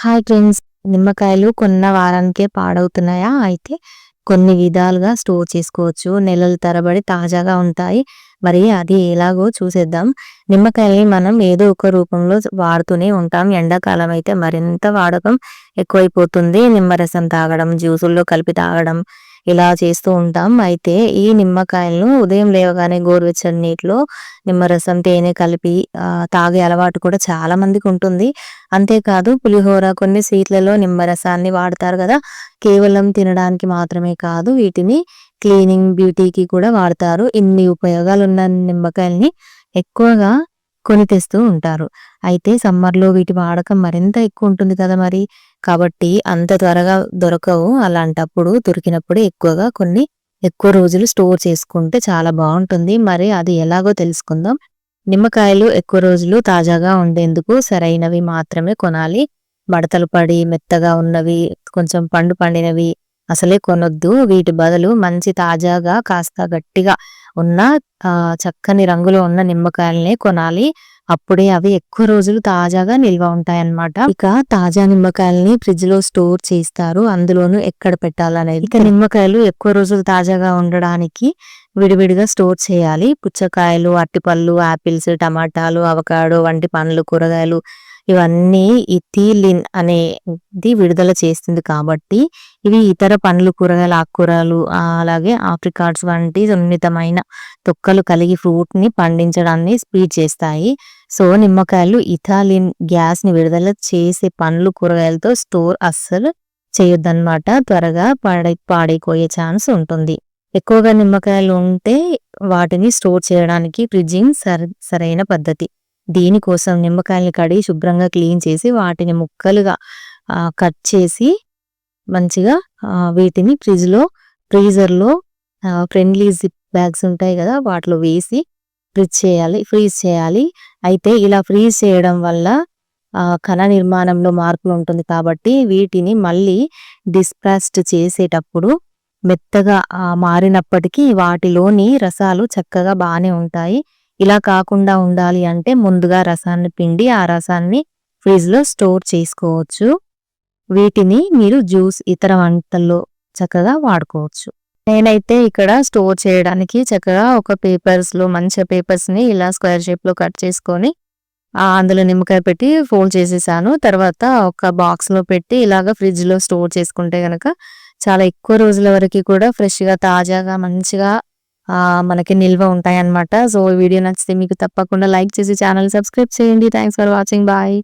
Hi friends, నిమ్మకాయలు కొన్న వారానికే పాడవుతున్నాయా? అయితే కొన్ని విధాలుగా స్టోర్ చేసుకోవచ్చు. నెలల తరబడి తాజాగా ఉంటాయి. మరి అది ఎలాగో చూసేద్దాం. నిమ్మకాయల్ని మనం ఏదో ఒక రూపంలో వాడుతూనే ఉంటాం. ఎండాకాలం అయితే మరింత వాడకం ఎక్కువైపోతుంది. నిమ్మరసం తాగడం, జ్యూసుల్లో కలిపి తాగడం ఇలా చేస్తూ ఉంటాం. అయితే ఈ నిమ్మకాయలను ఉదయం లేవగానే గోరువెచ్చని నీటిలో నిమ్మరసం, తేనె కలిపి తాగే అలవాటు కూడా చాలా మందికి ఉంటుంది. అంతేకాదు పులిహోర, కొన్ని స్వీట్లలో నిమ్మరసాన్ని వాడతారు కదా. కేవలం తినడానికి మాత్రమే కాదు, వీటిని క్లీనింగ్, బ్యూటీకి కూడా వాడతారు. ఇన్ని ఉపయోగాలున్న నిమ్మకాయల్ని ఎక్కువగా కొని తెస్తూ ఉంటారు. అయితే సమ్మర్‌లో వీటి వాడకం మరింత ఎక్కువ ఉంటుంది కదా మరి. కాబట్టి అంత త్వరగా దొరకవు. అలాంటప్పుడు దొరికినప్పుడు ఎక్కువగా కొన్ని ఎక్కువ రోజులు స్టోర్ చేసుకుంటే చాలా బావుంటుంది. మరి అది ఎలాగో తెలుసుకుందాం. నిమ్మకాయలు ఎక్కువ రోజులు తాజాగా ఉండేందుకు సరైనవి మాత్రమే కొనాలి. మడతలు పడి మెత్తగా ఉన్నవి, కొంచెం పండు పండినవి అసలే కొనొద్దు. వీటి బదులు మంచి తాజాగా కాస్త గట్టిగా ఉన్న చక్కని రంగులో ఉన్న నిమ్మకాయలనే కొనాలి. అప్పుడే అవి ఎక్కువ రోజులు తాజాగా నిల్వ ఉంటాయన్నమాట. ఇక తాజా నిమ్మకాయల్ని ఫ్రిడ్జ్ లో స్టోర్ చేస్తారు. అందులోనూ ఎక్కడ పెట్టాలనేది. ఇక నిమ్మకాయలు ఎక్కువ రోజులు తాజాగా ఉండడానికి విడివిడిగా స్టోర్ చేయాలి. పుచ్చకాయలు, అరటిపళ్ళు, ఆపిల్స్, టమాటాలు, అవకాడో వంటి పండ్లు, కూరగాయలు ఇవన్నీ ఇథిలిన్ అనేది విడుదల చేస్తుంది కాబట్టి ఇవి ఇతర పండ్లు, కూరగాయలు, ఆకుకూరలు అలాగే ఆప్రికాట్స్ వంటి సున్నితమైన తొక్కలు కలిగి ఫ్రూట్ ని పండించడాన్ని స్పీడ్ చేస్తాయి. సో నిమ్మకాయలు ఇథాలిన్ గ్యాస్ ని విడుదల చేసే పండ్లు, కూరగాయలతో స్టోర్ అస్సలు చేయొద్దన్నమాట. త్వరగా పాడైపోయే ఛాన్స్ ఉంటుంది. ఎక్కువగా నిమ్మకాయలు ఉంటే వాటిని స్టోర్ చేయడానికి ఫ్రిడ్జింగ్ సరైన పద్ధతి. దీనికోసం నిమ్మకాయల్ని కడిగి శుభ్రంగా క్లీన్ చేసి వాటిని ముక్కలుగా కట్ చేసి మంచిగా వీటిని ఫ్రీజర్లో ఫ్రెండ్లీ జిప్ బ్యాగ్స్ ఉంటాయి కదా, వాటిలో వేసి ఫ్రీజ్ చేయాలి. అయితే ఇలా ఫ్రీజ్ చేయడం వల్ల కణ నిర్మాణంలో మార్పులు ఉంటుంది కాబట్టి వీటిని మళ్ళీ డిస్ప్రాస్ట్ చేసేటప్పుడు మెత్తగా మారినప్పటికీ వాటిలోని రసాలు చక్కగా బాగానే ఉంటాయి. ఇలా కాకుండా ఉండాలి అంటే ముందుగా రసాన్ని పిండి ఆ రసాన్ని ఫ్రిడ్జ్ లో స్టోర్ చేసుకోవచ్చు. వీటిని మీరు జ్యూస్, ఇతర వంటల్లో చక్కగా వాడుకోవచ్చు. నేనైతే ఇక్కడ స్టోర్ చేయడానికి చక్కగా ఒక మంచి పేపర్స్ ని ఇలా స్క్వేర్ షేప్ లో కట్ చేసుకొని అందులో నిమ్మకాయ పెట్టి ఫోల్డ్ చేసేసాను. తర్వాత ఒక బాక్స్ లో పెట్టి ఇలాగ ఫ్రిడ్జ్ లో స్టోర్ చేసుకుంటే గనక చాలా ఎక్కువ రోజుల వరకు కూడా ఫ్రెష్ గా, తాజాగా, మంచిగా మనకి నిల్వ ఉంటాయన్నమాట. సో ఈ వీడియో నచ్చితే మీకు తప్పకుండా లైక్ చేసి ఛానల్ సబ్స్క్రైబ్ చేయండి. Thanks for watching. బాయ్.